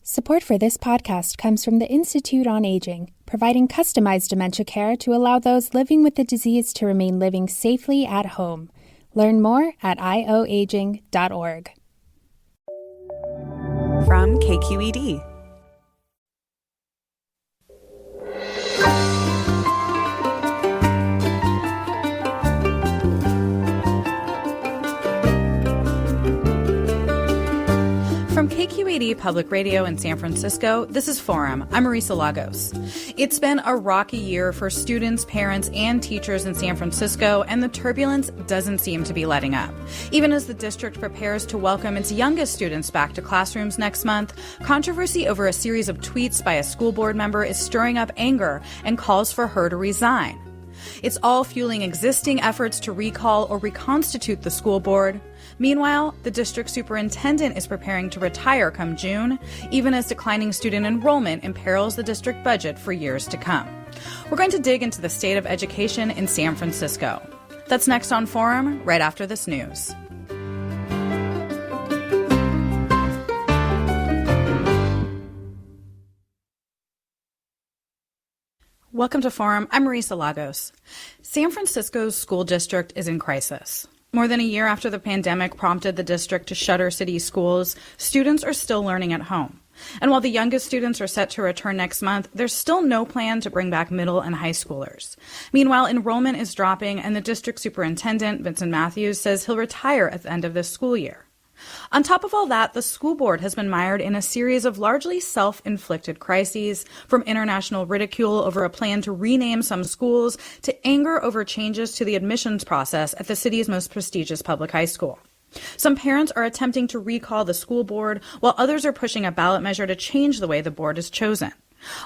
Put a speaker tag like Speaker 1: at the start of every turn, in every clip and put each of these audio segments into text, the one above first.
Speaker 1: Support for this podcast comes from the Institute on Aging, providing customized dementia care to allow those living with the disease to remain living safely at home. Learn more at ioaging.org.
Speaker 2: From KQED. From KQED Public Radio in San Francisco, this is Forum. I'm Marisa Lagos. It's been a rocky year for students, parents, and teachers in San Francisco, and the turbulence doesn't seem to be letting up. Even as the district prepares to welcome its youngest students back to classrooms next month, controversy over a series of tweets by a school board member is stirring up anger and calls for her to resign. It's all fueling existing efforts to recall or reconstitute the school board. Meanwhile, the district superintendent is preparing to retire come June, even as declining student enrollment imperils the district budget for years to come. We're going to dig into the state of education in San Francisco. That's next on Forum, right after this news. Welcome to Forum. I'm Marisa Lagos. San Francisco's school district is in crisis. More than a year after the pandemic prompted the district to shutter city schools, students are still learning at home. And while the youngest students are set to return next month, there's still no plan to bring back middle and high schoolers. Meanwhile, enrollment is dropping, and the district superintendent, Vincent Matthews, says he'll retire at the end of this school year. On top of all that, the school board has been mired in a series of largely self-inflicted crises, from international ridicule over a plan to rename some schools to anger over changes to the admissions process at the city's most prestigious public high school. Some parents are attempting to recall the school board, while others are pushing a ballot measure to change the way the board is chosen.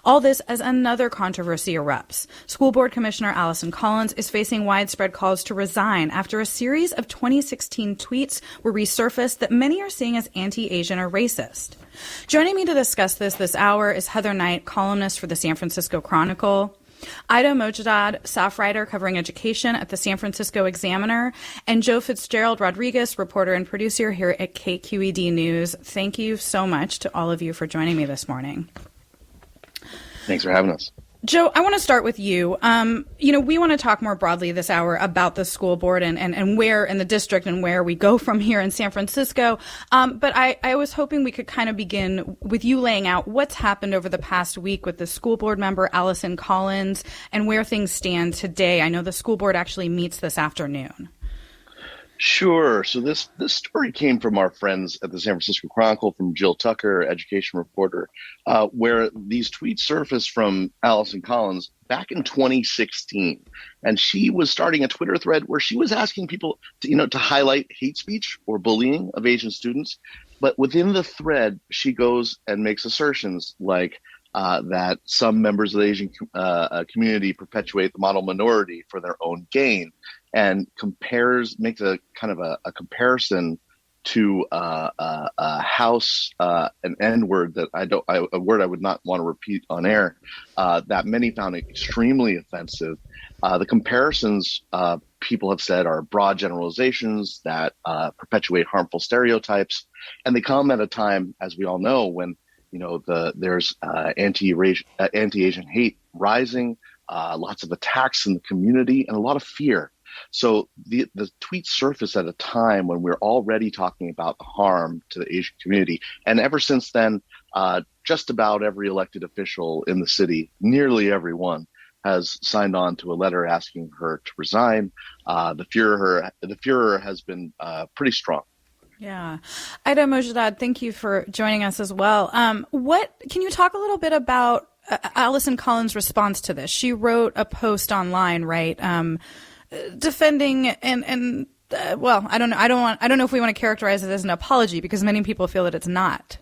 Speaker 2: All this as another controversy erupts. School Board Commissioner Allison Collins is facing widespread calls to resign after a series of 2016 tweets were resurfaced that many are seeing as anti-Asian or racist. Joining me to discuss this hour is Heather Knight, columnist for the San Francisco Chronicle, Ida Mojdad, staff writer covering education at the San Francisco Examiner, and Joe Fitzgerald Rodriguez, reporter and producer here at KQED News. Thank you so much to all of you for joining me this morning.
Speaker 3: Thanks for having us.
Speaker 1: Joe, I want to start with you. We want to talk more broadly this hour about the school board and where in the district and where we go from here in San Francisco. But I was hoping we could kind of begin with you laying out what's happened over the past week with the school board member, Allison Collins, and where things stand today. I know the school board actually meets this afternoon.
Speaker 3: Sure. So this story came from our friends at the San Francisco Chronicle, from Jill Tucker, education reporter, where these tweets surfaced from Allison Collins back in 2016. And she was starting a Twitter thread where she was asking people to highlight hate speech or bullying of Asian students. But within the thread, she goes and makes assertions like that some members of the Asian community perpetuate the model minority for their own gain, and makes a kind of a comparison to a house, an N-word that a word I would not want to repeat on air, that many found extremely offensive. The comparisons people have said are broad generalizations that perpetuate harmful stereotypes, and they come at a time, as we all know, when there's anti-Asian hate rising, lots of attacks in the community, and a lot of fear. So the tweets surfaced at a time when we're already talking about the harm to the Asian community. And ever since then, just about every elected official in the city, nearly everyone, has signed on to a letter asking her to resign. The furor has been pretty strong.
Speaker 1: Yeah. Ida Mojdad, thank you for joining us as well. Can you talk a little bit about Allison Collins' response to this? She wrote a post online, right? Defending I don't know if we want to characterize it as an apology, because many people feel that it's not.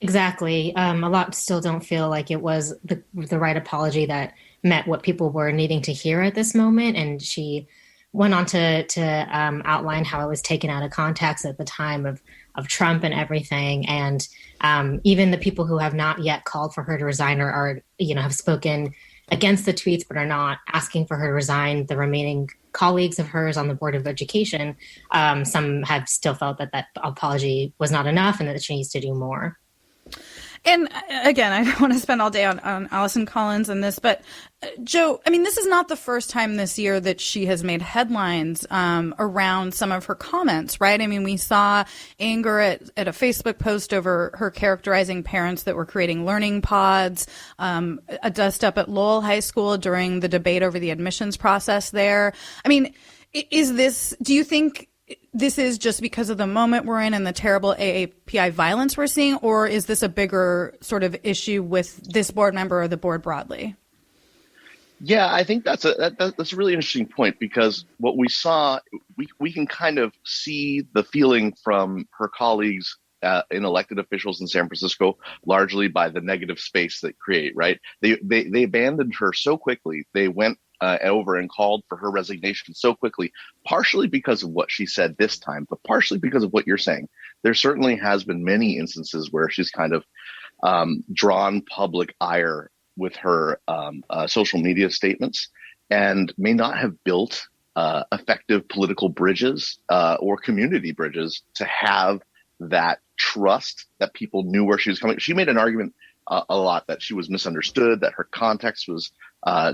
Speaker 4: Exactly. A lot still don't feel like it was the right apology that met what people were needing to hear at this moment. And she went on to outline how it was taken out of context at the time of Trump and everything. And even the people who have not yet called for her to resign or have spoken against the tweets but are not asking for her to resign, the remaining colleagues of hers on the Board of Education, some have still felt that apology was not enough and that she needs to do more.
Speaker 1: And again, I don't want to spend all day on Allison Collins and this, but Joe, I mean, this is not the first time this year that she has made headlines around some of her comments, right? I mean, we saw anger at a Facebook post over her characterizing parents that were creating learning pods, a dust up at Lowell High School during the debate over the admissions process there. I mean, do you think this is just because of the moment we're in and the terrible AAPI violence we're seeing, or is this a bigger sort of issue with this board member or the board broadly?
Speaker 3: Yeah, I think that's a really interesting point, because what we saw, we can kind of see the feeling from her colleagues in elected officials in San Francisco, largely by the negative space they create, right? They abandoned her so quickly. They went over and called for her resignation so quickly, partially because of what she said this time, but partially because of what you're saying. There certainly has been many instances where she's kind of drawn public ire with her social media statements, and may not have built effective political bridges or community bridges to have that trust that people knew where she was coming. She made an argument a lot that she was misunderstood, that her context was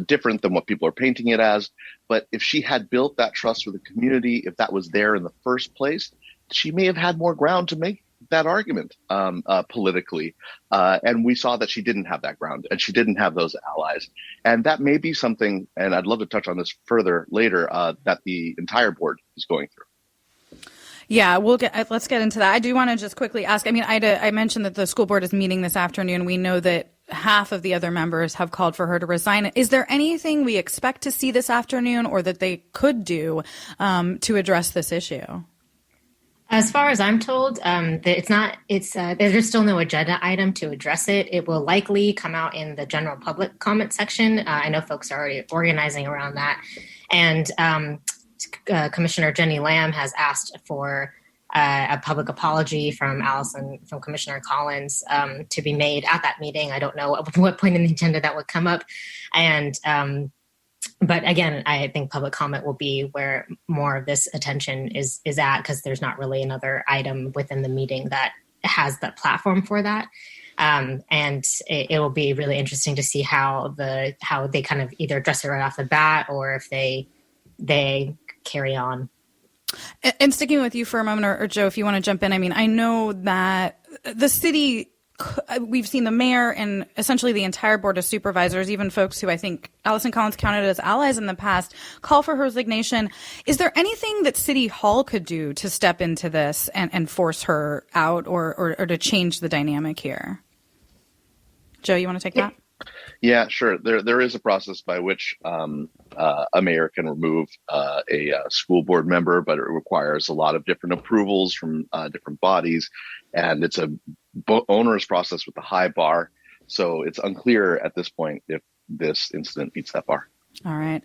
Speaker 3: different than what people are painting it as. But if she had built that trust with the community, if that was there in the first place, she may have had more ground to make that argument politically. And we saw that she didn't have that ground, and she didn't have those allies. And that may be something, and I'd love to touch on this further later, that the entire board is going through.
Speaker 1: Yeah, let's get into that. I do want to just quickly ask, I mean, I mentioned that the school board is meeting this afternoon. We know that half of the other members have called for her to resign. Is there anything we expect to see this afternoon, or that they could do to address this issue?
Speaker 4: As far as I'm told, there's still no agenda item to address it. It will likely come out in the general public comment section. I know folks are already organizing around that. And Commissioner Jenny Lamb has asked for a public apology from Commissioner Collins to be made at that meeting. I don't know at what point in the agenda that would come up. But again, I think public comment will be where more of this attention is at, because there's not really another item within the meeting that has the platform for that. And it will be really interesting to see how they kind of either address it right off the bat, or if they carry on.
Speaker 1: And sticking with you for a moment, or Joe, if you want to jump in, I mean, I know that the city, we've seen the mayor and essentially the entire board of supervisors, even folks who I think Allison Collins counted as allies in the past, call for her resignation. Is there anything that City Hall could do to step into this and force her out, or to change the dynamic here? Joe, you want to take that?
Speaker 3: Yeah, sure. There is a process by which a mayor can remove a school board member, but it requires a lot of different approvals from different bodies, and it's a onerous process with a high bar. So it's unclear at this point if this incident meets that bar.
Speaker 1: All right.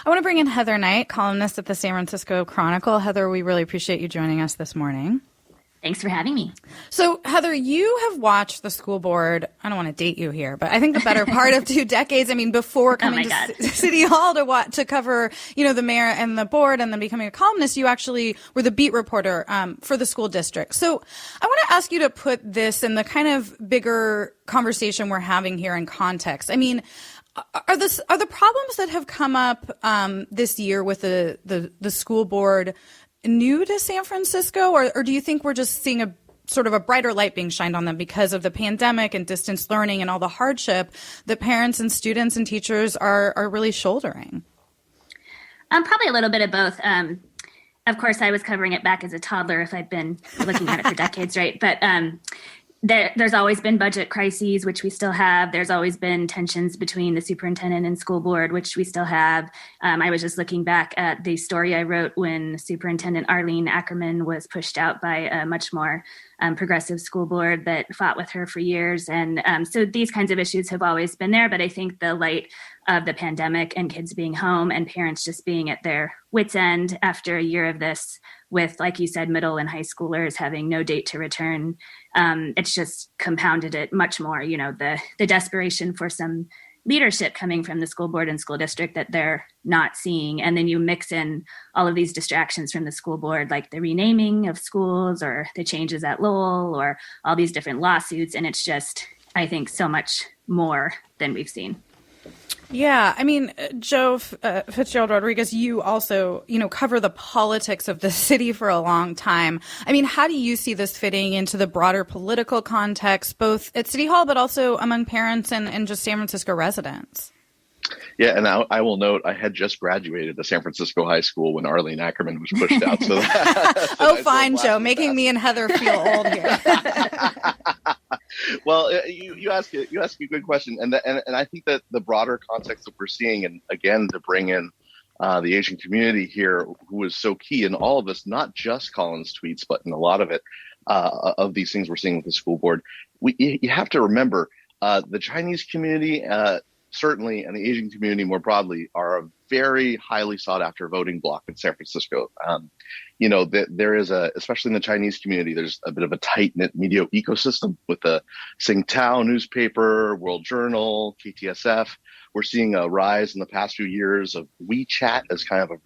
Speaker 1: I want to bring in Heather Knight, columnist at the San Francisco Chronicle. Heather, we really appreciate you joining us this morning.
Speaker 5: Thanks for having me.
Speaker 1: So, Heather, you have watched the school board, I don't want to date you here, but I think the better part of 2 decades. I mean, before coming to City Hall to cover, the mayor and the board, and then becoming a columnist, you actually were the beat reporter for the school district. So I want to ask you to put this in the kind of bigger conversation we're having here in context. I mean, are the problems that have come up this year with the school board new to San Francisco, or do you think we're just seeing a sort of a brighter light being shined on them because of the pandemic and distance learning and all the hardship that parents and students and teachers are really shouldering?
Speaker 5: Probably a little bit of both. Of course, I was covering it back as a toddler if I'd been looking at it for decades, right? But there's always been budget crises, which we still have. There's always been tensions between the superintendent and school board, which we still have. I was just looking back at the story I wrote when Superintendent Arlene Ackerman was pushed out by a much more progressive school board that fought with her for years. And so these kinds of issues have always been there. But I think the light of the pandemic and kids being home and parents just being at their wits' end after a year of this, with, like you said, middle and high schoolers having no date to return, it's just compounded it much more. The desperation for some leadership coming from the school board and school district that they're not seeing. And then you mix in all of these distractions from the school board, like the renaming of schools or the changes at Lowell or all these different lawsuits. And it's just I think, so much more than we've seen.
Speaker 1: Yeah, I mean, Joe Fitzgerald Rodriguez, you also, cover the politics of the city for a long time. I mean, how do you see this fitting into the broader political context, both at City Hall, but also among parents and just San Francisco residents?
Speaker 3: Yeah, and I will note I had just graduated the San Francisco High School when Arlene Ackerman was pushed out. So
Speaker 1: fine, Joe, making me and Heather feel old here.
Speaker 3: Well, you ask a good question, and I think that the broader context that we're seeing, and again to bring in the Asian community here, who is so key in all of this, not just Colin's tweets, but in a lot of it, of these things we're seeing with the school board. You have to remember the Chinese community. Certainly, and the Asian community more broadly, are a very highly sought after voting bloc in San Francisco. There is especially in the Chinese community, there's a bit of a tight knit media ecosystem with the Tsingtao newspaper, World Journal, KTSF. We're seeing a rise in the past few years of WeChat as kind of a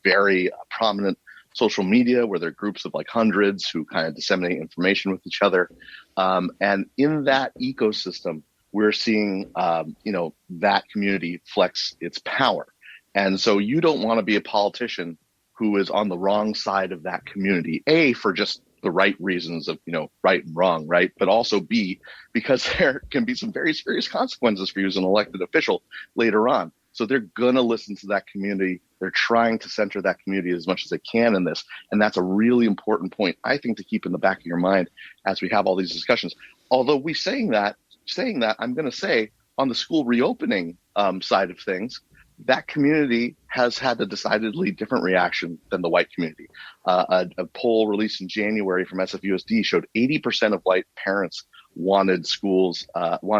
Speaker 3: very prominent social media where there are groups of like hundreds who kind of disseminate information with each other. And in that ecosystem, we're seeing, that community flex its power. And so you don't want to be a politician who is on the wrong side of that community, A, for just the right reasons of, right and wrong, right? But also B, because there can be some very serious consequences for you as an elected official later on. So they're going to listen to that community. They're trying to center that community as much as they can in this. And that's a really important point, I think, to keep in the back of your mind as we have all these discussions. Although we're saying that, I'm going to say on the school reopening side of things, that community has had a decidedly different reaction than the white community. A poll released in January from SFUSD showed 80% of white parents wanted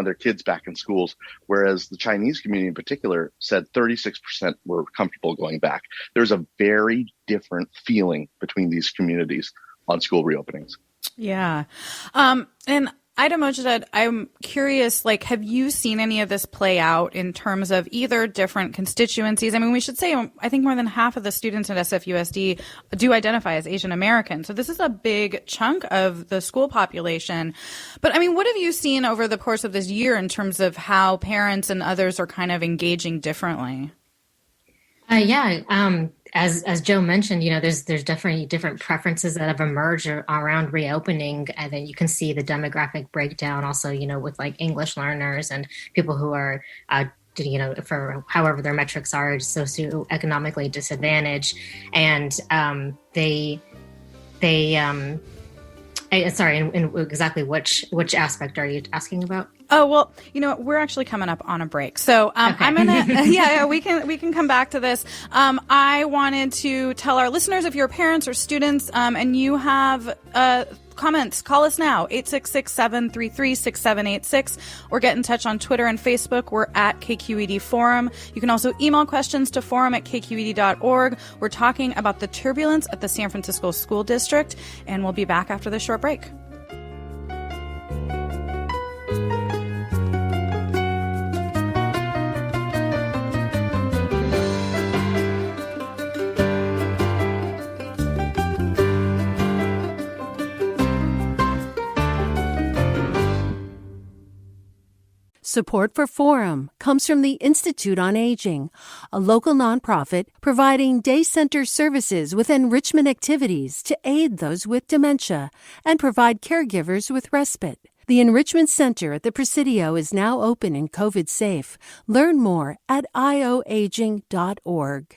Speaker 3: their kids back in schools, whereas the Chinese community in particular said 36% were comfortable going back. There's a very different feeling between these communities on school reopenings.
Speaker 1: Yeah. And Ida Mojadad, I'm curious, have you seen any of this play out in terms of either different constituencies? I mean, we should say, I think more than half of the students at SFUSD do identify as Asian American. So this is a big chunk of the school population. But I mean, what have you seen over the course of this year in terms of how parents and others are kind of engaging differently?
Speaker 4: As Joe mentioned, there's definitely different preferences that have emerged around reopening, and then you can see the demographic breakdown also, with like English learners and people who are, for however their metrics are socioeconomically disadvantaged, and and exactly which aspect are you asking about?
Speaker 1: Oh, well, we're actually coming up on a break. So okay. I'm going to, we can come back to this. I wanted to tell our listeners, if you're parents or students and you have comments, call us now, 866-733-6786, or get in touch on Twitter and Facebook. We're at KQED Forum. You can also email questions to forum@kqed.org. We're talking about the turbulence at the San Francisco School District, and we'll be back after this short break.
Speaker 6: Support for Forum comes from the Institute on Aging, a local nonprofit providing day center services with enrichment activities to aid those with dementia and provide caregivers with respite. The Enrichment Center at the Presidio is now open and COVID safe. Learn more at ioaging.org.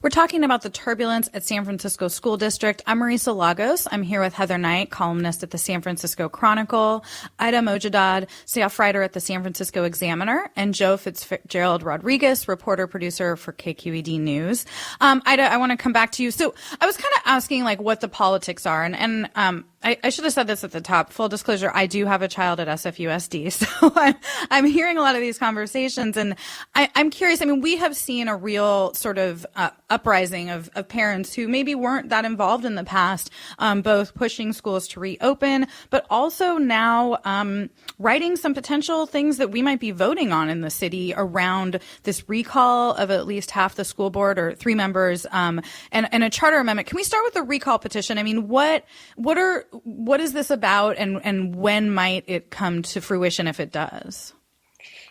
Speaker 1: We're talking about the turbulence at San Francisco School District. I'm Marisa Lagos. I'm here with Heather Knight, columnist at the San Francisco Chronicle, Ida Mojadad, staff writer at the San Francisco Examiner, and Joe Fitzgerald Rodriguez, reporter-producer for KQED News. Ida, I want to come back to you. So I was kind of asking what the politics are, and I should have said this at the top. Full disclosure, I do have a child at SFUSD, so I'm hearing a lot of these conversations, and I'm curious. I mean, we have seen a real sort of uprising of parents who maybe weren't that involved in the past, both pushing schools to reopen, but also now writing some potential things that we might be voting on in the city around this recall of at least half the school board or 3 members, and a charter amendment. Can we start with the recall petition? I mean, what is this about, and when might it come to fruition if it does?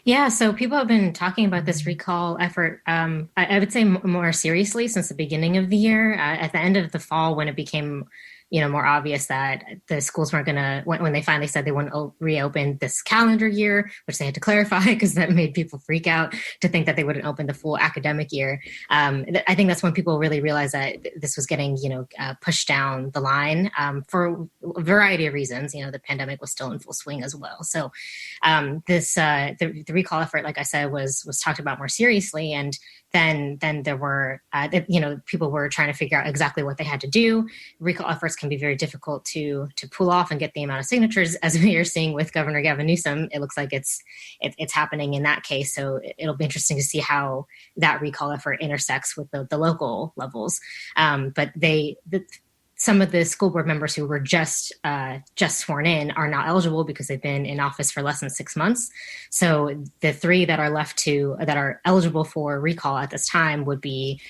Speaker 4: Yeah, so people have been talking about this recall effort, I would say more seriously since the beginning of the year. At the end of the fall, when it became more obvious that the schools weren't going to, when they finally said they wouldn't reopen this calendar year, which they had to clarify because that made people freak out to think that they wouldn't open the full academic year. I think that's when people really realized that this was getting, pushed down the line for a variety of reasons. The pandemic was still in full swing as well. So the recall effort, like I said, was talked about more seriously. And then there were, people were trying to figure out exactly what they had to do. Recall efforts can be very difficult to pull off and get the amount of signatures, as we are seeing with Governor Gavin Newsom. It looks like it's happening in that case. So it'll be interesting to see how that recall effort intersects with the local levels. But some of the school board members who were just sworn in are not eligible because they've been in office for less than 6 months. So the 3 that are left that are eligible for recall at this time would be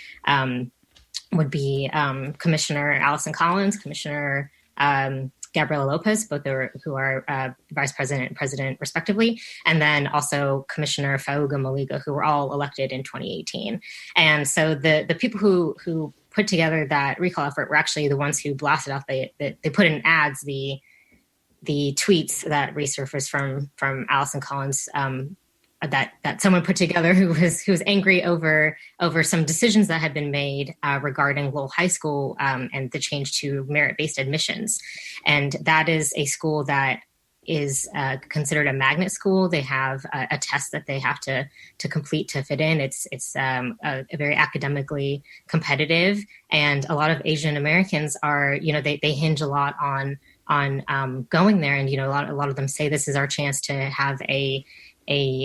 Speaker 4: Commissioner Allison Collins, Commissioner Gabriela Lopez, both who are vice president and president respectively, and then also Commissioner Fauga Maliga, who were all elected in 2018. And so the people who put together that recall effort were actually the ones who blasted out. They put in ads the tweets that resurfaced from Allison Collins that someone put together who was angry over some decisions that had been made regarding Lowell High School and the change to merit-based admissions. And that is a school that is considered a magnet school. They have a test that they have to complete to fit in. It's a very academically competitive, and a lot of Asian Americans are, they hinge a lot on going there. And, a lot of them say this is our chance to have a really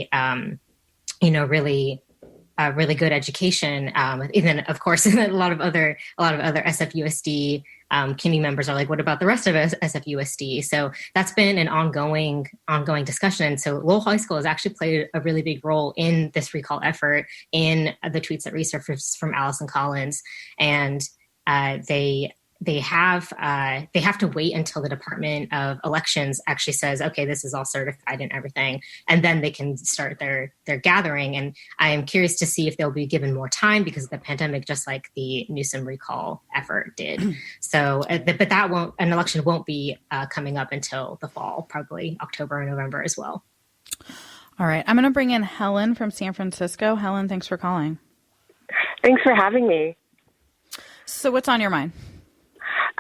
Speaker 4: good education. And then, of course, a lot of other SFUSD community members are like, what about the rest of SFUSD? So that's been an ongoing discussion. And so Lowell High School has actually played a really big role in this recall effort, in the tweets that resurfaced from Allison Collins. And they have to wait until the Department of Elections actually says, okay, this is all certified and everything, and then they can start their gathering. And I am curious to see if they'll be given more time because of the pandemic, just like the Newsom recall effort did. So, but an election won't be coming up until the fall, probably October or November as well.
Speaker 1: All right, I'm going to bring in Helen from San Francisco. Helen, thanks for calling.
Speaker 7: Thanks for having me.
Speaker 1: So what's on your mind?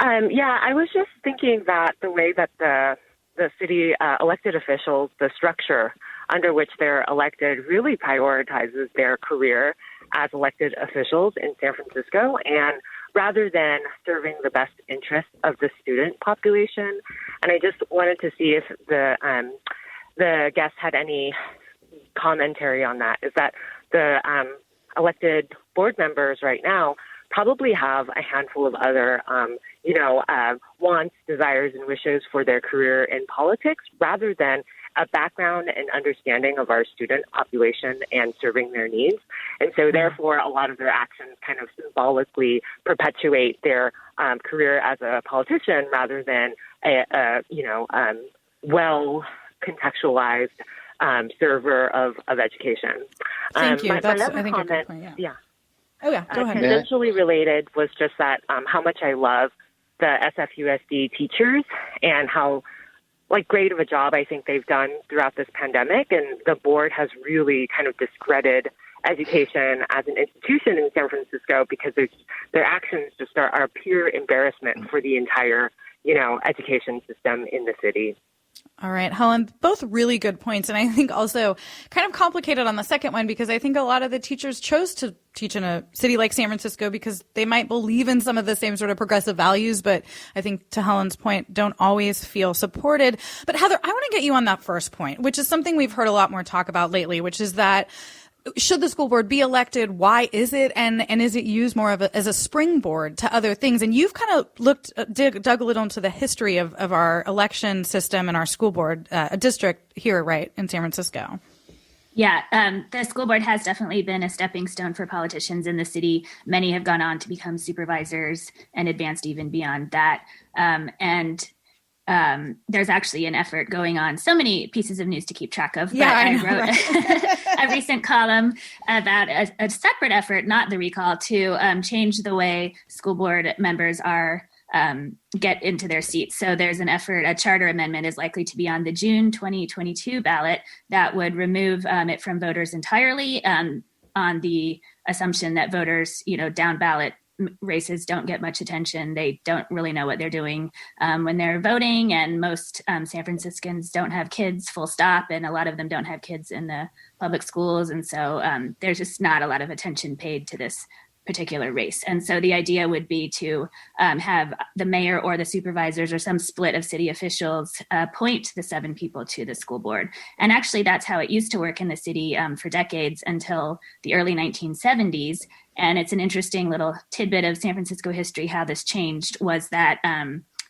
Speaker 7: I was just thinking that the way that the city elected officials, the structure under which they're elected really prioritizes their career as elected officials in San Francisco. And rather than serving the best interests of the student population, and I just wanted to see if the guest had any commentary on that, is that the elected board members right now probably have a handful of other, wants, desires, and wishes for their career in politics rather than a background and understanding of our student population and serving their needs. And so therefore, a lot of their actions kind of symbolically perpetuate their career as a politician rather than a well contextualized server of education.
Speaker 1: Thank you.
Speaker 7: That's,
Speaker 1: I think, a good point. Yeah. Oh, yeah. Go ahead.
Speaker 7: Tangentially related was just that how much I love the SFUSD teachers and how great of a job I think they've done throughout this pandemic. And the board has really kind of discredited education as an institution in San Francisco because their actions just are pure embarrassment for the entire, education system in the city.
Speaker 1: All right, Helen, both really good points. And I think also kind of complicated on the second one because I think a lot of the teachers chose to teach in a city like San Francisco because they might believe in some of the same sort of progressive values, but I think to Helen's point, don't always feel supported. But Heather, I want to get you on that first point, which is something we've heard a lot more talk about lately, which is that should the school board be elected? Why is it? And is it used more as a springboard to other things? And you've kind of dug a little into the history of our election system and our school board district here, right, in San Francisco.
Speaker 5: Yeah, the school board has definitely been a stepping stone for politicians in the city. Many have gone on to become supervisors and advanced even beyond that. There's actually an effort going on. So many pieces of news to keep track of.
Speaker 1: Yeah,
Speaker 5: I wrote a recent column about a separate effort, not the recall, to change the way school board members are get into their seats. So there's an effort, a charter amendment is likely to be on the June 2022 ballot that would remove it from voters entirely on the assumption that voters, down ballot races don't get much attention. They don't really know what they're doing when they're voting. And most San Franciscans don't have kids, full stop. And a lot of them don't have kids in the public schools. And so there's just not a lot of attention paid to this particular race. And so the idea would be to have the mayor or the supervisors or some split of city officials appoint the 7 people to the school board. And actually, that's how it used to work in the city for decades until the early 1970s. And it's an interesting little tidbit of San Francisco history. How this changed was that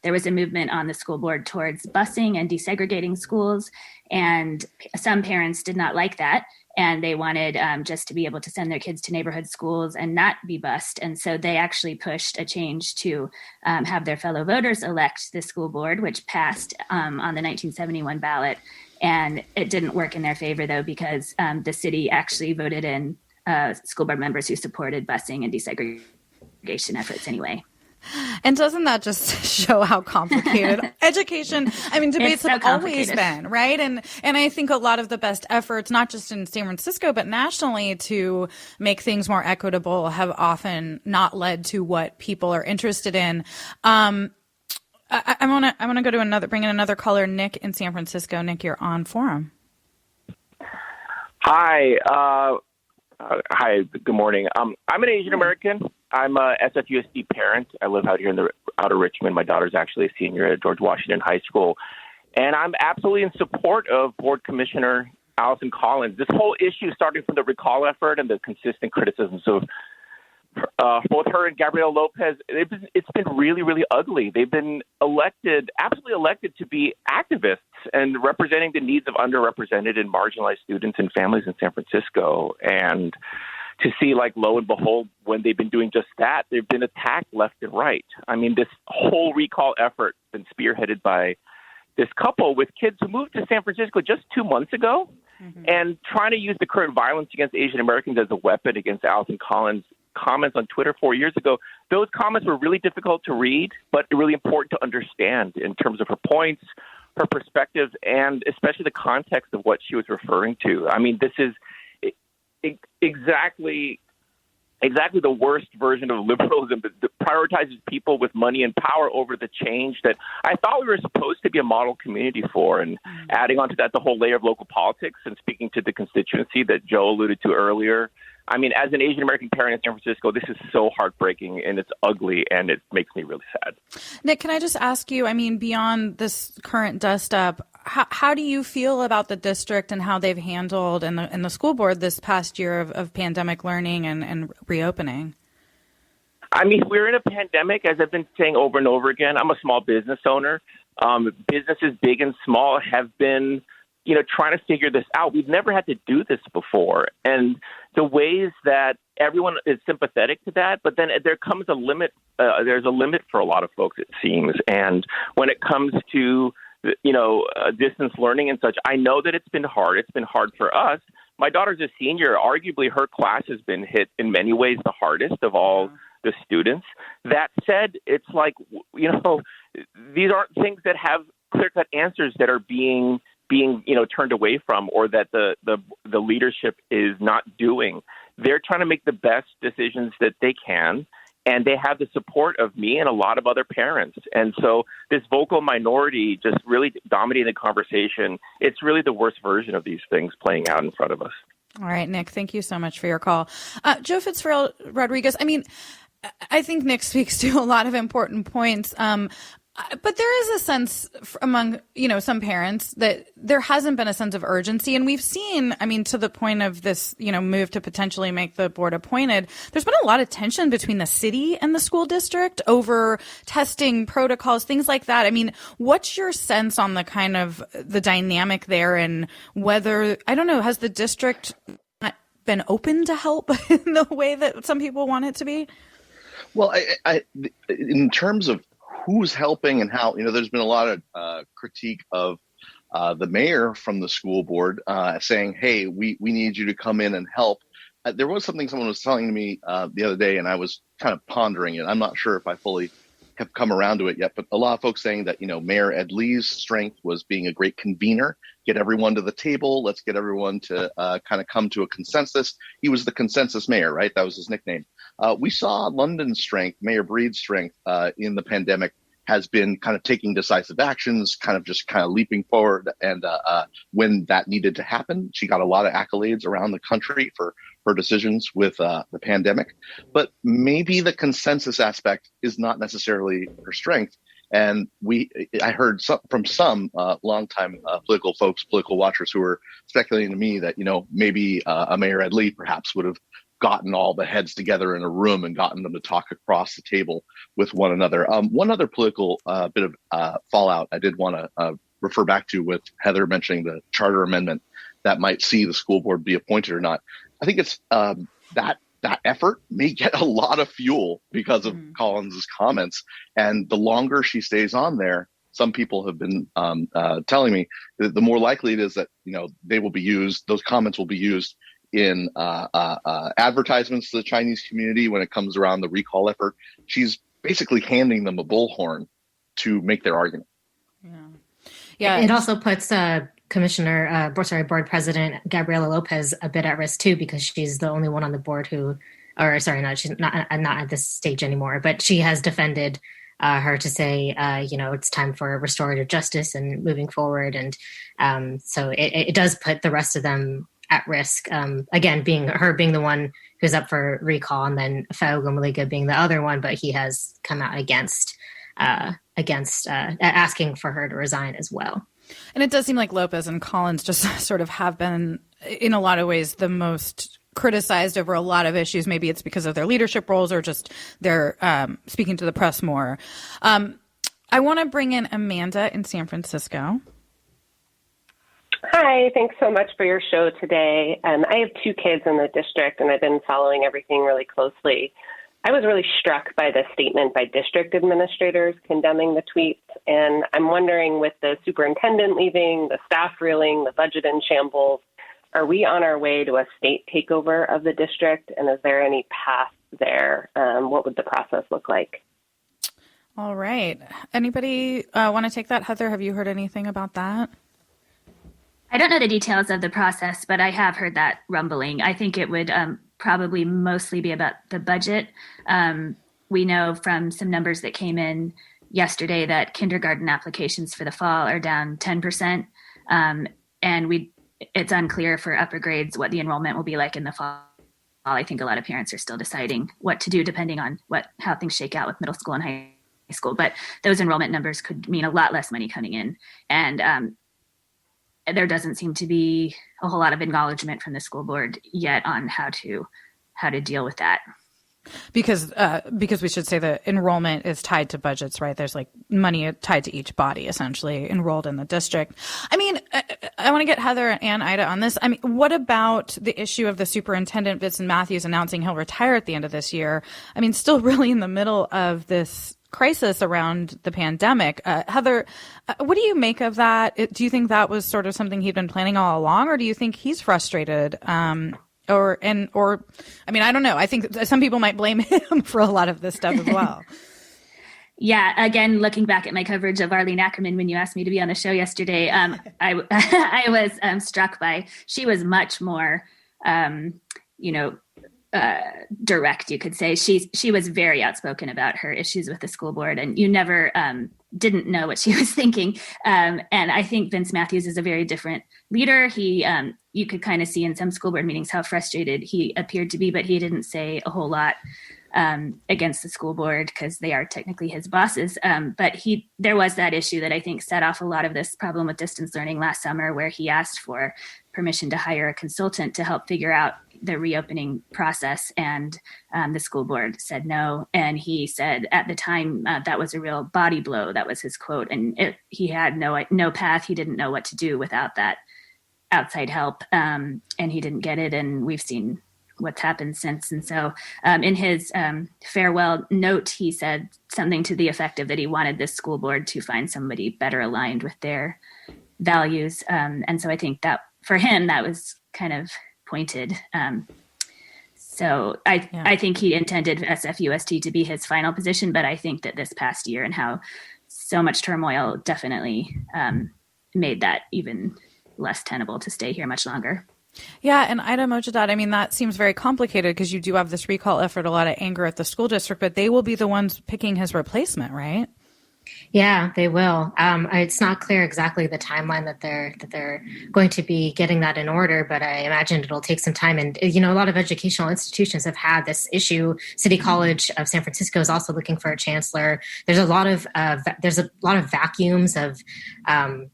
Speaker 5: there was a movement on the school board towards busing and desegregating schools. And some parents did not like that. And they wanted just to be able to send their kids to neighborhood schools and not be bused. And so they actually pushed a change to have their fellow voters elect the school board, which passed on the 1971 ballot. And it didn't work in their favor, though, because the city actually voted in school board members who supported busing and desegregation efforts anyway.
Speaker 1: And doesn't that just show how complicated education, debates have always been, right? And I think a lot of the best efforts, not just in San Francisco, but nationally, to make things more equitable have often not led to what people are interested in. I want to go to bring in another caller, Nick in San Francisco. Nick, you're on Forum.
Speaker 8: Hi. Hi. Good morning. I'm an Asian American. I'm a SFUSD parent. I live out here in the outer Richmond. My daughter's actually a senior at George Washington High School. And I'm absolutely in support of Board Commissioner Allison Collins. This whole issue, starting from the recall effort and the consistent criticisms of both her and Gabriela Lopez, it's been really, really ugly. They've been absolutely elected to be activists and representing the needs of underrepresented and marginalized students and families in San Francisco. And to see, lo and behold, when they've been doing just that, they've been attacked left and right. This whole recall effort has been spearheaded by this couple with kids who moved to San Francisco just 2 months ago, and trying to use the current violence against Asian Americans as a weapon against Allison Collins' comments on Twitter 4 years ago. Those comments were really difficult to read, but really important to understand in terms of her points, her perspectives, and especially the context of what she was referring to. This is exactly the worst version of liberalism that prioritizes people with money and power over the change that I thought we were supposed to be a model community for. And adding on to that, the whole layer of local politics and speaking to the constituency that Joe alluded to earlier. As an Asian American parent in San Francisco, this is so heartbreaking and it's ugly and it makes me really sad.
Speaker 1: Nick, can I just ask you, beyond this current dust up, how do you feel about the district and how they've handled and the school board this past year of pandemic learning and reopening?
Speaker 8: We're in a pandemic, as I've been saying over and over again. I'm a small business owner. Businesses big and small have been trying to figure this out. We've never had to do this before. And the ways that everyone is sympathetic to that, but then there comes a limit. There's a limit for a lot of folks, it seems. And when it comes to, distance learning and such, I know that it's been hard. It's been hard for us. My daughter's a senior. Arguably, her class has been hit in many ways the hardest of all the students. That said, it's these aren't things that have clear-cut answers that are being turned away from, or that the leadership is not doing. They're trying to make the best decisions that they can, and they have the support of me and a lot of other parents. And so this vocal minority just really dominating the conversation. It's really the worst version of these things playing out in front of us.
Speaker 1: All right, Nick, thank you so much for your call. Joe Fitzgerald Rodriguez, I think Nick speaks to a lot of important points. But there is a sense among, some parents that there hasn't been a sense of urgency. And we've seen, to the point of this, move to potentially make the board appointed, there's been a lot of tension between the city and the school district over testing protocols, things like that. What's your sense on the kind of the dynamic there and whether, has the district been open to help in the way that some people want it to be?
Speaker 3: Well, in terms of who's helping and how, there's been a lot of critique of the mayor from the school board saying, hey, we need you to come in and help. There was something someone was telling me the other day, and I was kind of pondering it. I'm not sure if I fully have come around to it yet, but a lot of folks saying that, Mayor Ed Lee's strength was being a great convener, get everyone to the table. Let's get everyone to kind of come to a consensus. He was the consensus mayor, right? That was his nickname. We saw London's strength, Mayor Breed's strength in the pandemic has been kind of taking decisive actions, kind of leaping forward. And when that needed to happen, she got a lot of accolades around the country for her decisions with the pandemic. But maybe the consensus aspect is not necessarily her strength. And I heard from some longtime political folks, political watchers who were speculating to me that, maybe a Mayor Ed Lee perhaps would have gotten all the heads together in a room and gotten them to talk across the table with one another. One other political bit of fallout I did want to refer back to with Heather mentioning the charter amendment that might see the school board be appointed or not. I think it's that effort may get a lot of fuel because of Collins's comments. And the longer she stays on there, some people have been telling me that the more likely it is that, they will be used, those comments will be used in advertisements to the Chinese community when it comes around the recall effort. She's basically handing them a bullhorn to make their argument.
Speaker 2: Yeah.
Speaker 4: It also puts board president Gabriela Lopez a bit at risk too, because she's the only one on the board she's not at this stage anymore, but she has defended her to say, it's time for restorative justice and moving forward. And so it does put the rest of them at risk. Again, being the one who's up for recall, and then Faugo Maliga being the other one, but he has come out against asking for her to resign as well.
Speaker 2: And it does seem like Lopez and Collins just sort of have been, in a lot of ways, the most criticized over a lot of issues. Maybe it's because of their leadership roles or just their speaking to the press more. I want to bring in Amanda in San Francisco.
Speaker 9: Hi, thanks so much for your show today. I have 2 kids in the district, and I've been following everything really closely. I was really struck by the statement by district administrators condemning the tweets, and I'm wondering, with the superintendent leaving, the staff reeling, the budget in shambles, are we on our way to a state takeover of the district, and is there any path there? What would the process look like?
Speaker 2: All right. Anybody want to take that? Heather, have you heard anything about that?
Speaker 5: I don't know the details of the process, but I have heard that rumbling. I think it would probably mostly be about the budget. We know from some numbers that came in yesterday that kindergarten applications for the fall are down 10%. And it's unclear for upper grades what the enrollment will be like in the fall. I think a lot of parents are still deciding what to do depending on how things shake out with middle school and high school. But those enrollment numbers could mean a lot less money coming in. And there doesn't seem to be a whole lot of acknowledgement from the school board yet on how to deal with that.
Speaker 2: Because we should say that enrollment is tied to budgets, right? There's like money tied to each body essentially enrolled in the district. I want to get Heather and Ida on this. What about the issue of the superintendent, Vincent Matthews, announcing he'll retire at the end of this year? Still really in the middle of this crisis around the pandemic. Heather, what do you make of that? Do you think that was sort of something he'd been planning all along, or do you think he's frustrated? I don't know. I think some people might blame him for a lot of this stuff as well.
Speaker 5: Yeah. Again, looking back at my coverage of Arlene Ackerman when you asked me to be on the show yesterday, I was struck by, she was much more, direct, you could say. She was very outspoken about her issues with the school board, and you never didn't know what she was thinking. And I think Vince Matthews is a very different leader. He, you could kind of see in some school board meetings how frustrated he appeared to be, but he didn't say a whole lot against the school board because they are technically his bosses. But there was that issue that I think set off a lot of this problem with distance learning last summer, where he asked for permission to hire a consultant to help figure out the reopening process, and the school board said no. And he said at the time that was a real body blow. That was his quote, and he had no path. He didn't know what to do without that outside help, and he didn't get it. And we've seen what's happened since. And so in his farewell note, he said something to the effect of that he wanted this school board to find somebody better aligned with their values. And so I think that for him, that was kind of pointed. So I think he intended SFUST to be his final position, but I think that this past year and how so much turmoil definitely made that even less tenable to stay here much longer.
Speaker 1: Yeah, and Ida Mojadad, I mean, that seems very complicated because you do have this recall effort, a lot of anger at the school district, but they will be the ones picking his replacement, right?
Speaker 4: Yeah, they will. It's not clear exactly the timeline that they're going to be getting that in order, but I imagine it'll take some time. And a lot of educational institutions have had this issue. City College of San Francisco is also looking for a chancellor. There's a lot of vacuums of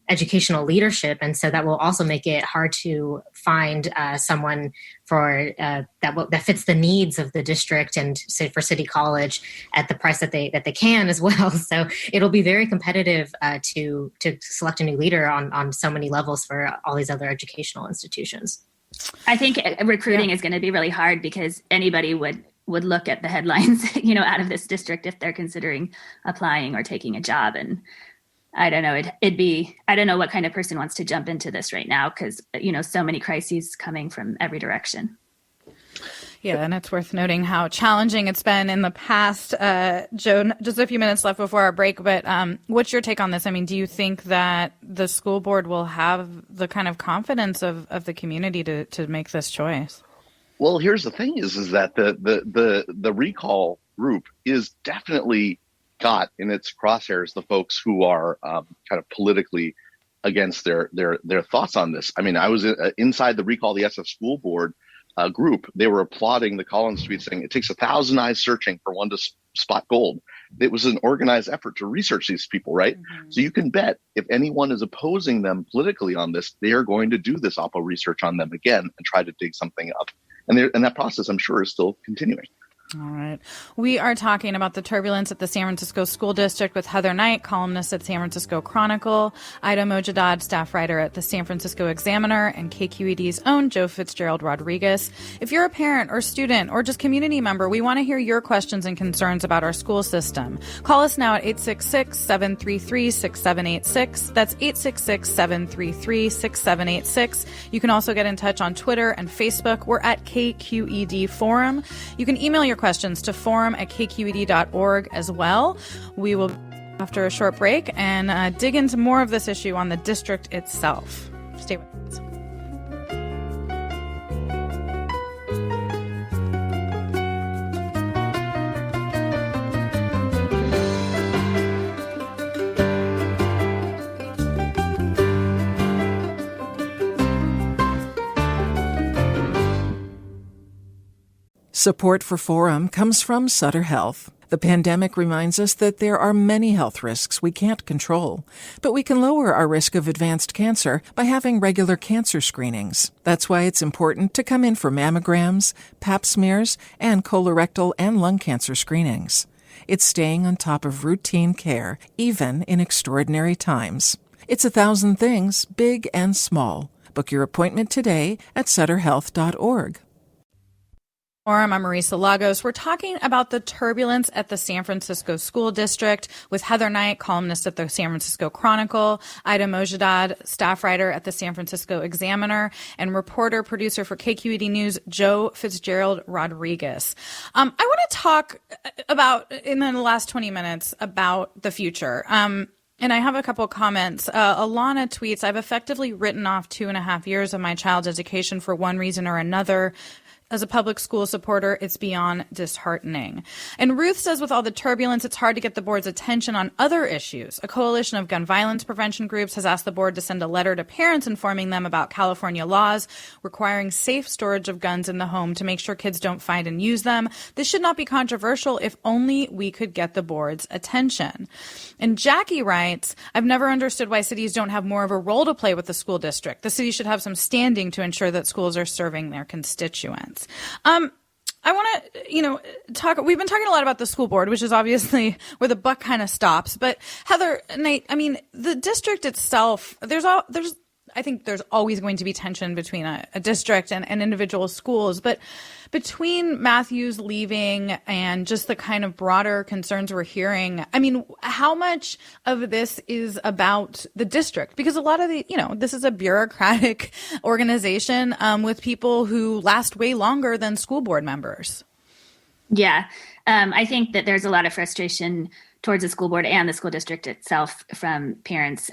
Speaker 4: educational leadership, and so that will also make it hard to find someone for that fits the needs of the district and say for City College at the price that they can as well. So it'll be very competitive to select a new leader on so many levels for all these other educational institutions.
Speaker 5: I think recruiting is going to be really hard because anybody would look at the headlines, out of this district if they're considering applying or taking a job. And I don't know, I don't know what kind of person wants to jump into this right now because, so many crises coming from every direction.
Speaker 1: Yeah, and it's worth noting how challenging it's been in the past. Joan, just a few minutes left before our break, but what's your take on this? I mean, do you think that the school board will have the kind of confidence of the community to make this choice?
Speaker 3: Well, here's the thing is that the recall group is definitely got in its crosshairs the folks who are kind of politically against their thoughts on this. I mean, I was inside the Recall the SF School Board group. They were applauding the Collins tweet saying it takes 1,000 eyes searching for one to spot gold. It was an organized effort to research these people, right? Mm-hmm. So you can bet if anyone is opposing them politically on this, they are going to do this Oppo research on them again and try to dig something up. And that process, I'm sure, is still continuing.
Speaker 1: All right. We are talking about the turbulence at the San Francisco School District with Heather Knight, columnist at San Francisco Chronicle, Ida Mojadad, staff writer at the San Francisco Examiner, and KQED's own Joe Fitzgerald Rodriguez. If you're a parent or student or just community member, we want to hear your questions and concerns about our school system. Call us now at 866-733-6786. That's 866-733-6786. You can also get in touch on Twitter and Facebook. We're at KQED Forum. You can email your questions to forum@kqed.org as well. We will, after a short break, and dig into more of this issue on the district itself. Stay with us.
Speaker 10: Support for Forum comes from Sutter Health. The pandemic reminds us that there are many health risks we can't control, but we can lower our risk of advanced cancer by having regular cancer screenings. That's why it's important to come in for mammograms, pap smears, and colorectal and lung cancer screenings. It's staying on top of routine care, even in extraordinary times. It's 1,000 things, big and small. Book your appointment today at sutterhealth.org.
Speaker 1: I'm Marisa Lagos. We're talking about the turbulence at the San Francisco School District with Heather Knight, columnist at the San Francisco Chronicle, Ida Mojadad, staff writer at the San Francisco Examiner, and producer for KQED News, Joe Fitzgerald Rodriguez. I want to talk about, in the last 20 minutes, about the future. And I have a couple comments. Alana tweets, I've effectively written off 2.5 years of my child's education for one reason or another. As a public school supporter, it's beyond disheartening. And Ruth says with all the turbulence, it's hard to get the board's attention on other issues. A coalition of gun violence prevention groups has asked the board to send a letter to parents informing them about California laws requiring safe storage of guns in the home to make sure kids don't find and use them. This should not be controversial if only we could get the board's attention. And Jackie writes, I've never understood why cities don't have more of a role to play with the school district. The city should have some standing to ensure that schools are serving their constituents. I want to, talk. We've been talking a lot about the school board, which is obviously where the buck kind of stops. But Heather, Nate, the district itself, I think there's always going to be tension between a district and individual schools. But between Matthews leaving and just the kind of broader concerns we're hearing, how much of this is about the district? Because a lot of this is a bureaucratic organization with people who last way longer than school board members. Yeah.
Speaker 5: I think that there's a lot of frustration towards the school board and the school district itself from parents.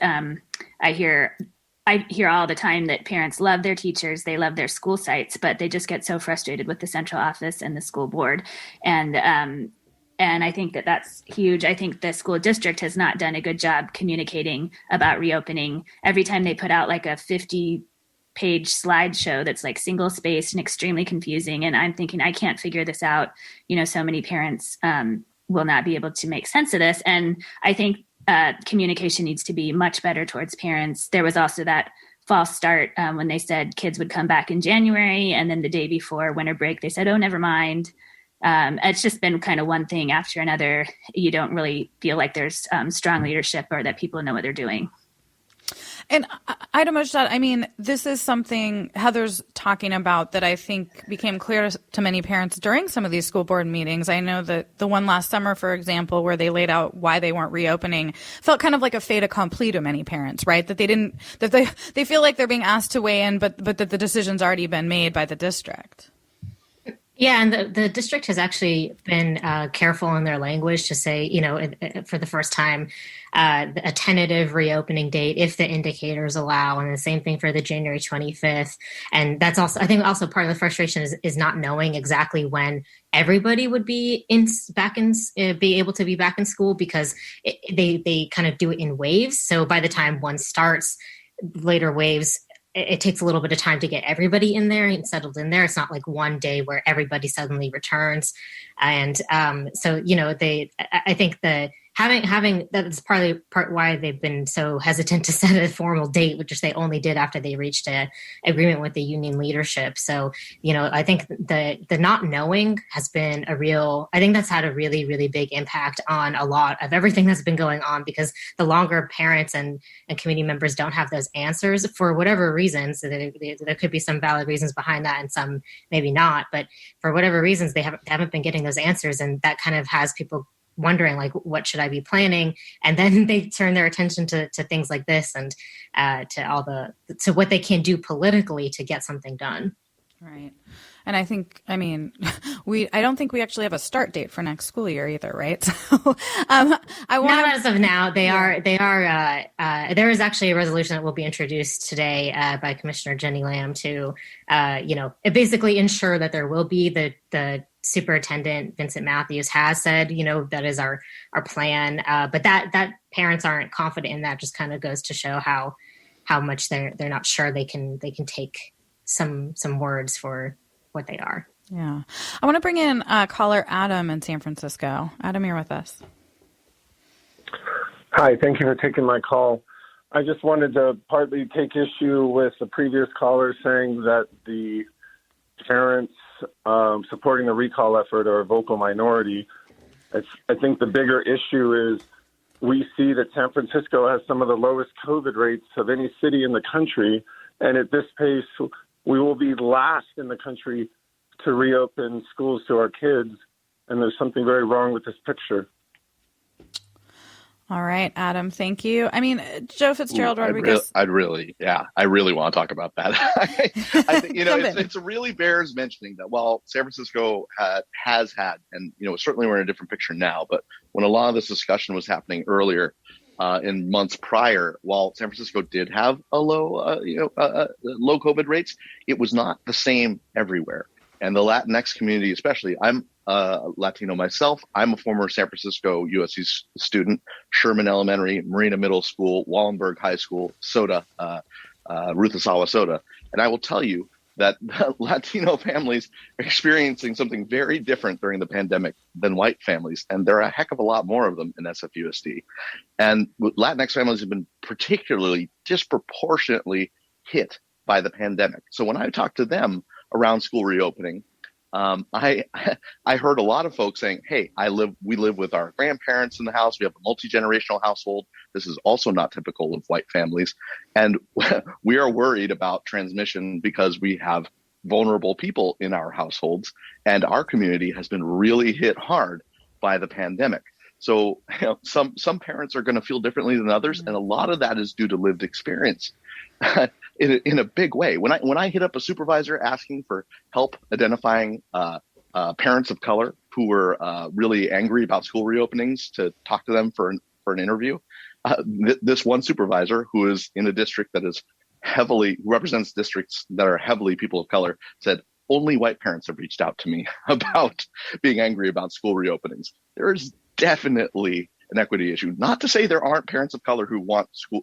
Speaker 5: I hear all the time that parents love their teachers, they love their school sites, but they just get so frustrated with the central office and the school board. And I think that that's huge. I think the school district has not done a good job communicating about reopening. Every time they put out like a 50-page slideshow that's like single spaced and extremely confusing. And I'm thinking, I can't figure this out. So many parents will not be able to make sense of this. And I think communication needs to be much better towards parents. There was also that false start when they said kids would come back in January, and then the day before winter break, they said, oh, never mind. It's just been kind of one thing after another. You don't really feel like there's strong leadership or that people know what they're doing.
Speaker 1: And Ida Mojtad, this is something Heather's talking about that I think became clear to many parents during some of these school board meetings. I know that the one last summer, for example, where they laid out why they weren't reopening, felt kind of like a fait accompli to many parents, right? That they feel like they're being asked to weigh in, but that the decision's already been made by the district.
Speaker 4: Yeah, and the district has actually been careful in their language to say, for the first time, a tentative reopening date if the indicators allow, and the same thing for the January 25th. And that's also, I think, also part of the frustration is not knowing exactly when everybody would be be able to be back in school, because they kind of do it in waves. So by the time one starts, later waves, it takes a little bit of time to get everybody in there and settled in there. It's not like one day where everybody suddenly returns. And so, I think that having that's part why they've been so hesitant to set a formal date, which they only did after they reached an agreement with the union leadership. So, I think the not knowing has been I think that's had a really, really big impact on a lot of everything that's been going on, because the longer parents and community members don't have those answers for whatever reasons, there could be some valid reasons behind that and some maybe not, but for whatever reasons, they haven't been getting those answers. And that kind of has people wondering, like, what should I be planning? And then they turn their attention to things like this and to what they can do politically to get something done.
Speaker 1: Right. And I think, I don't think we actually have a start date for next school year either, right? So, not
Speaker 4: as of now. There is actually a resolution that will be introduced today by Commissioner Jenny Lamb to, basically ensure that there will be the Superintendent Vincent Matthews has said, that is our plan. But that parents aren't confident in that just kind of goes to show how much they're not sure they can take some words for what they are.
Speaker 1: Yeah. I want to bring in caller Adam in San Francisco. Adam, you're with us.
Speaker 11: Hi, thank you for taking my call. I just wanted to partly take issue with the previous caller saying that the parents supporting the recall effort are a vocal minority. I think the bigger issue is we see that San Francisco has some of the lowest COVID rates of any city in the country, and at this pace, we will be last in the country to reopen schools to our kids, and there's something very wrong with this picture.
Speaker 1: All right, Adam, thank you. Joe Fitzgerald Rodriguez.
Speaker 3: I really want to talk about that. I think, it really bears mentioning that while San Francisco has had, and, certainly we're in a different picture now, but when a lot of this discussion was happening earlier in months prior, while San Francisco did have a low COVID rates, it was not the same everywhere. and the Latinx community, especially. I'm Latino myself. I'm a former San Francisco USC student, Sherman Elementary, Marina Middle School, Wallenberg High School, Soda, Ruth Asawa Soda. And I will tell you that Latino families are experiencing something very different during the pandemic than white families. And there are a heck of a lot more of them in SFUSD. And Latinx families have been particularly disproportionately hit by the pandemic. So when I talk to them around school reopening, I heard a lot of folks saying, hey, we live with our grandparents in the house. We have a multi-generational household. This is also not typical of white families. And we are worried about transmission because we have vulnerable people in our households, and our community has been really hit hard by the pandemic. So some parents are going to feel differently than others, and a lot of that is due to lived experience. In a big way. When I hit up a supervisor asking for help identifying parents of color who were really angry about school reopenings to talk to them for an interview, this one supervisor who is in a district that is represents districts that are heavily people of color said, only white parents have reached out to me about being angry about school reopenings. There is definitely an equity issue. Not to say there aren't parents of color who want school,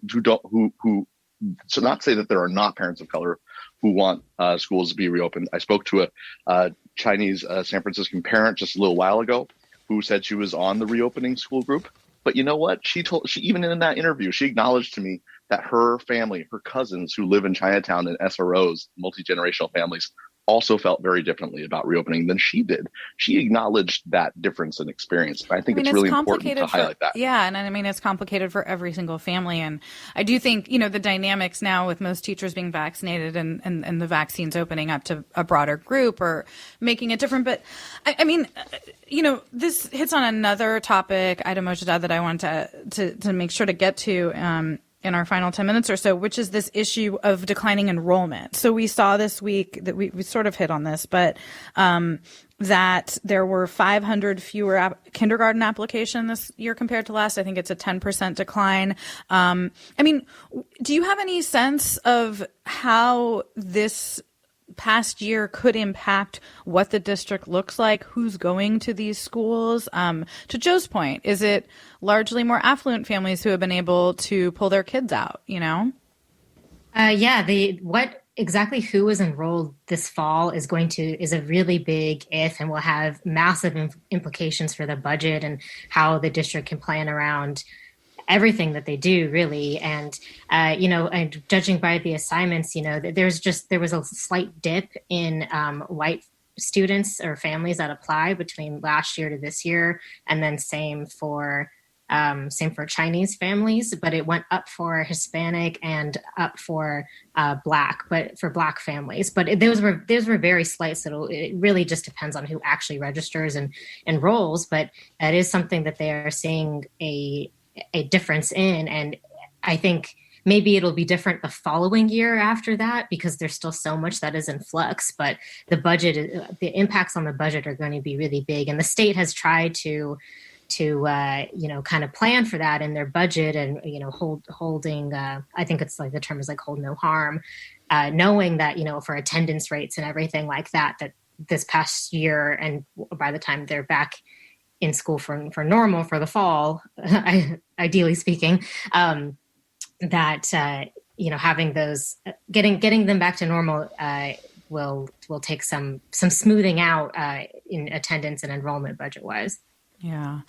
Speaker 3: so not to say that there are not parents of color who want schools to be reopened. I spoke to a Chinese San Franciscan parent just a little while ago who said she was on the reopening school group. But you know what? She even in that interview, she acknowledged to me that her family, her cousins who live in Chinatown and SROs, multi-generational families, also felt very differently about reopening than she did. She acknowledged that difference in experience. I think it's really important to highlight that.
Speaker 1: Yeah, and I mean, it's complicated for every single family. And I do think, the dynamics now with most teachers being vaccinated and the vaccines opening up to a broader group or making it different. But I mean, this hits on another topic, Ida Mojadad, that I wanted to make sure to get to in our final 10 minutes or so, which is this issue of declining enrollment. So we saw this week that we sort of hit on this, but that there were 500 fewer kindergarten applications this year compared to last. I think it's a 10% decline. I mean, do you have any sense of how this past year could impact what the district looks like, who's going to these schools? To Joe's point, is it largely more affluent families who have been able to pull their kids out,
Speaker 4: What exactly who is enrolled this fall is a really big if, and will have massive implications for the budget and how the district can plan around everything that they do, really. And, and judging by the assignments, there was a slight dip in white students or families that apply between last year to this year. And then same for Chinese families, but it went up for Hispanic and up for Black families. But those were very slight. So it really just depends on who actually registers and enrolls. But that is something that they are seeing a difference in. And I think maybe it'll be different the following year after that, because there's still so much that is in flux. But the impacts on the budget are going to be really big. And the state has tried to kind of plan for that in their budget and, holding, I think it's like the term is like hold no harm, knowing that, for attendance rates and everything like that this past year, and by the time they're back in school for normal for the fall, ideally speaking, having those, getting them back to normal will take some smoothing out in attendance and enrollment budget wise.
Speaker 1: Yeah.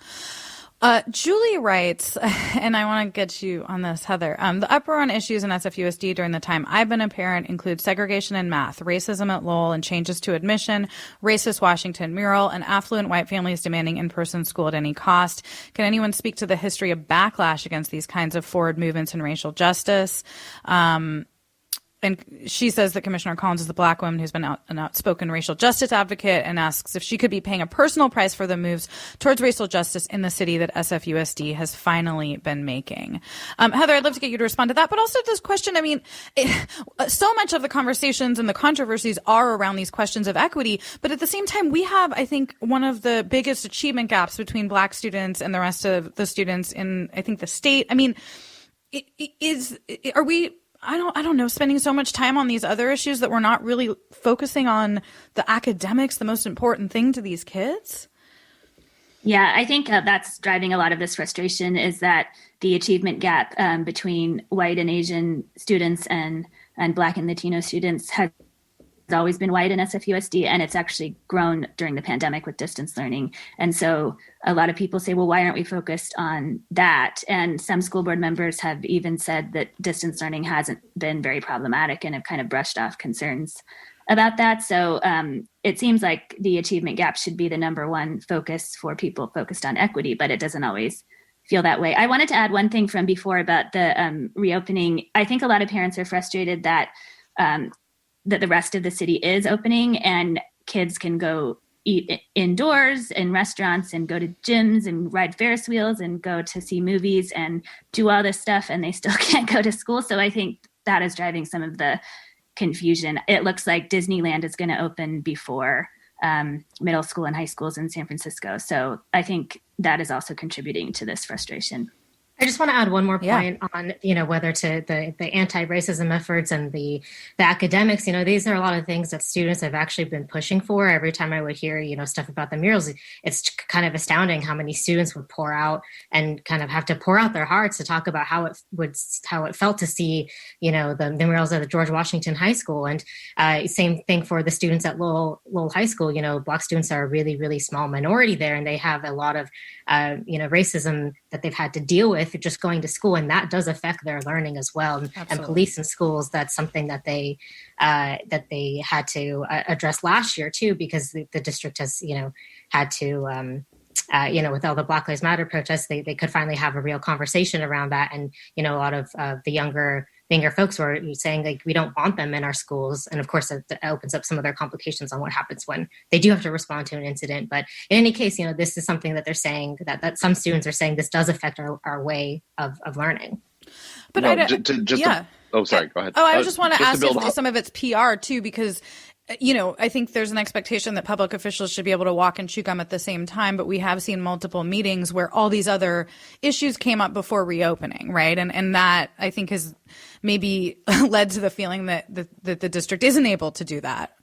Speaker 1: Julie writes, and I want to get you on this, Heather. The uproar on issues in SFUSD during the time I've been a parent includes segregation in math, racism at Lowell and changes to admission, racist Washington mural, and affluent white families demanding in-person school at any cost. Can anyone speak to the history of backlash against these kinds of forward movements in racial justice? And she says that Commissioner Collins is a Black woman who's been an outspoken racial justice advocate, and asks if she could be paying a personal price for the moves towards racial justice in the city that SFUSD has finally been making. Heather, I'd love to get you to respond to that, but also this question. I mean, so much of the conversations and the controversies are around these questions of equity, but at the same time, we have, I think, one of the biggest achievement gaps between Black students and the rest of the students in, I think, the state. I mean, I don't know, spending so much time on these other issues that we're not really focusing on the academics, the most important thing to these kids?
Speaker 5: Yeah, I think that's driving a lot of this frustration, is that the achievement gap between white and Asian students and Black and Latino students has always been wide in SFUSD, and it's actually grown during the pandemic with distance learning. And so a lot of people say, well, why aren't we focused on that? And some school board members have even said that distance learning hasn't been very problematic and have kind of brushed off concerns about that. So it seems like the achievement gap should be the number one focus for people focused on equity, but it doesn't always feel that way. I wanted to add one thing from before about the reopening. I think a lot of parents are frustrated that that the rest of the city is opening and kids can go eat indoors in restaurants and go to gyms and ride Ferris wheels and go to see movies and do all this stuff, and they still can't go to school. So I think that is driving some of the confusion. It looks like Disneyland is going to open before middle school and high schools in San Francisco. So I think that is also contributing to this frustration.
Speaker 4: I just want to add one more point on, whether to the anti-racism efforts and the academics. These are a lot of things that students have actually been pushing for. Every time I would hear, stuff about the murals, it's kind of astounding how many students would pour out and kind of have to pour out their hearts to talk about how it felt to see, the murals at the George Washington High School. And same thing for the students at Lowell High School. Black students are a really, really small minority there, and they have a lot of, racism that they've had to deal with just going to school, and that does affect their learning as well. Absolutely. And police in schools, that's something that they had to address last year too, because the district has had to with all the Black Lives Matter protests, they could finally have a real conversation around that. And a lot of the younger folks were saying, like, we don't want them in our schools. And of course, it opens up some of their complications on what happens when they do have to respond to an incident. But in any case, this is something that they're saying that some students are saying this does affect our way of learning.
Speaker 1: But
Speaker 3: oh, sorry, go ahead.
Speaker 1: Oh, I just want to ask if some of it's PR too, because I think there's an expectation that public officials should be able to walk and chew gum at the same time, but we have seen multiple meetings where all these other issues came up before reopening, right? And that, I think, has maybe led to the feeling that the district isn't able to do that.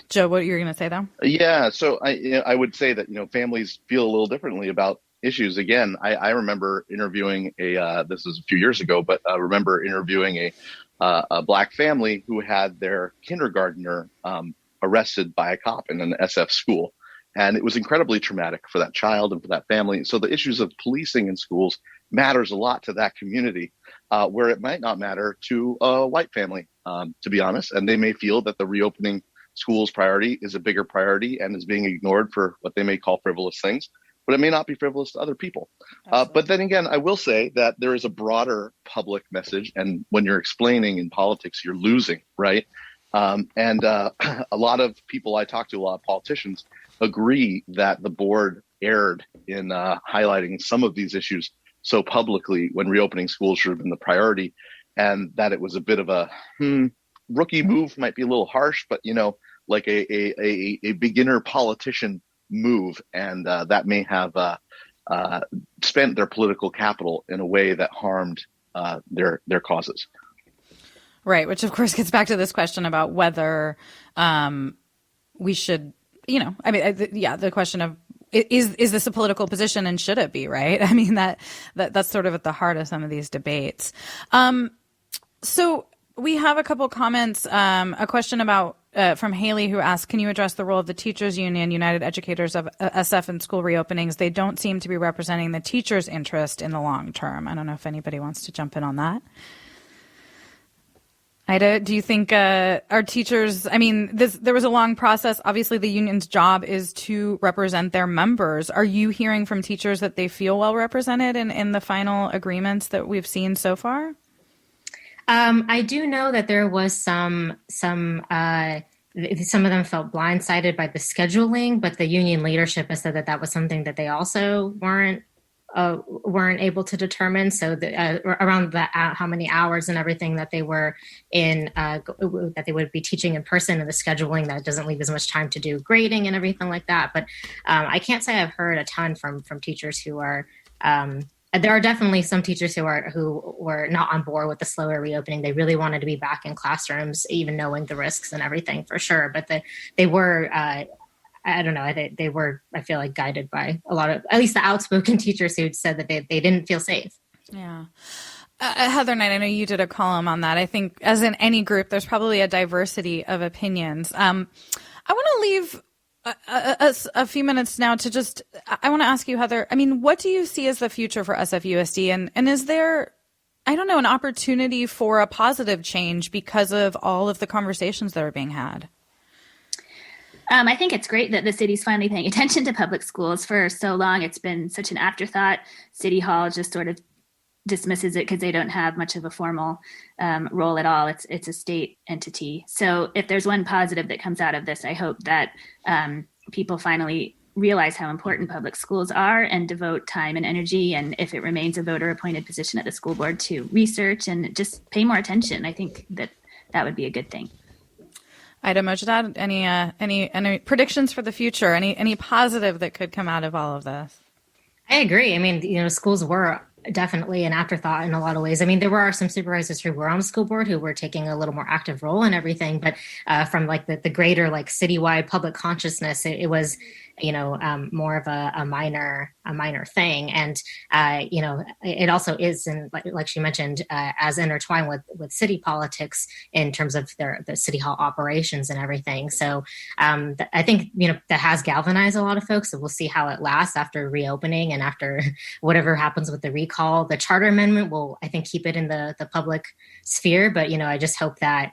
Speaker 1: Joe, what you're going to say though?
Speaker 3: Yeah, so I would say that, families feel a little differently about issues. Again, I remember interviewing this was a few years ago, but I remember interviewing a Black family who had their kindergartner arrested by a cop in an SF school. And it was incredibly traumatic for that child and for that family. So the issues of policing in schools matters a lot to that community, where it might not matter to a white family, to be honest. And they may feel that the reopening schools priority is a bigger priority and is being ignored for what they may call frivolous things, but it may not be frivolous to other people. But then again, I will say that there is a broader public message. And when you're explaining in politics, you're losing, right? And a lot of people I talk to, a lot of politicians, agree that the board erred in highlighting some of these issues so publicly when reopening schools should have been the priority, and that it was a bit of a rookie move, might be a little harsh, but like a beginner politician move, and that may have spent their political capital in a way that harmed their causes.
Speaker 1: Right, which of course gets back to this question about whether we should, the question of is this a political position and should it be, right? I mean, that's sort of at the heart of some of these debates. So we have a couple comments, a question about from Haley, who asked, can you address the role of the Teachers Union, United Educators of SF in school reopenings? They don't seem to be representing the teachers' interest in the long term. I don't know if anybody wants to jump in on that. Ida, do you think our teachers, there was a long process. Obviously, the union's job is to represent their members. Are you hearing from teachers that they feel well represented in the final agreements that we've seen so far?
Speaker 4: I do know that there was some of them felt blindsided by the scheduling, but the union leadership has said that was something that they also weren't able to determine. So around how many hours and everything that they were in, that they would be teaching in person, and the scheduling that doesn't leave as much time to do grading and everything like that. But I can't say I've heard a ton from teachers who are there are definitely some teachers who were not on board with the slower reopening. They really wanted to be back in classrooms, even knowing the risks and everything, for sure. But they were, I don't know, they were, I feel like, guided by a lot of, at least the outspoken teachers who said that they didn't feel safe.
Speaker 1: Yeah. Heather Knight, I know you did a column on that. I think, as in any group, there's probably a diversity of opinions. I want to leave a few minutes now to just, I want to ask you, Heather, I mean, what do you see as the future for SFUSD? And is there, I don't know, an opportunity for a positive change because of all of the conversations that are being had?
Speaker 5: I think it's great that the city's finally paying attention to public schools. For so long, it's been such an afterthought. City Hall just sort of dismisses it because they don't have much of a formal role at all. It's a state entity. So if there's one positive that comes out of this, I hope that people finally realize how important public schools are and devote time and energy, and if it remains a voter-appointed position at the school board, to research and just pay more attention. I think that would be a good thing.
Speaker 1: Ida Mojdad, any predictions for the future? Any positive that could come out of all of this?
Speaker 4: I agree. I mean, schools were definitely an afterthought in a lot of ways. I mean, there were some supervisors who were on the school board who were taking a little more active role in everything, but from like the greater like citywide public consciousness, it was, more of a minor thing. And, it also is, and like she mentioned, as intertwined with city politics in terms of the city hall operations and everything. So I think, that has galvanized a lot of folks. So we'll see how it lasts after reopening and after whatever happens with the recall. The charter amendment will, I think, keep it in the public sphere. But, I just hope that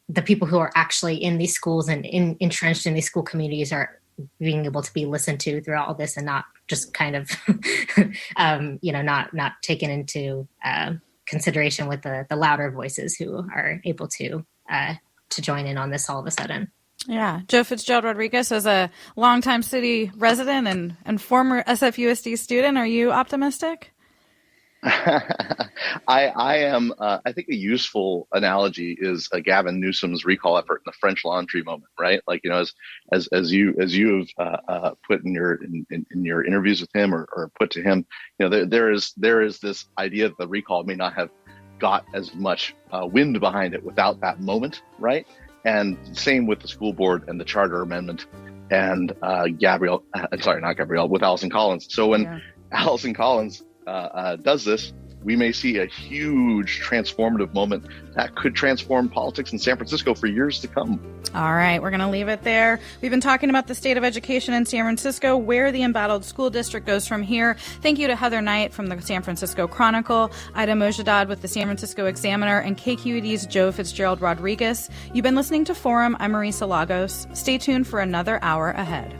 Speaker 4: the people who are actually in these schools and entrenched in these school communities are being able to be listened to throughout all this, and not just kind of, not taken into consideration with the louder voices who are able to join in on this all of a sudden.
Speaker 1: Yeah. Joe Fitzgerald Rodriguez, as a longtime city resident and former SFUSD student, are you optimistic?
Speaker 3: I am. I think a useful analogy is Gavin Newsom's recall effort in the French Laundry moment, right? Like, as you have put in your interviews with him or put to him, there is this idea that the recall may not have got as much wind behind it without that moment, right? And same with the school board and the charter amendment and with Allison Collins. So when Allison Collins does this, we may see a huge transformative moment that could transform politics in San Francisco for years to come.
Speaker 1: All right, we're going to leave it there. We've been talking about the state of education in San Francisco, where the embattled school district goes from here. Thank you to Heather Knight from the San Francisco Chronicle, Ida Mojdad with the San Francisco Examiner, and KQED's Joe Fitzgerald Rodriguez. You've been listening to Forum. I'm Marisa Lagos. Stay tuned for another hour ahead.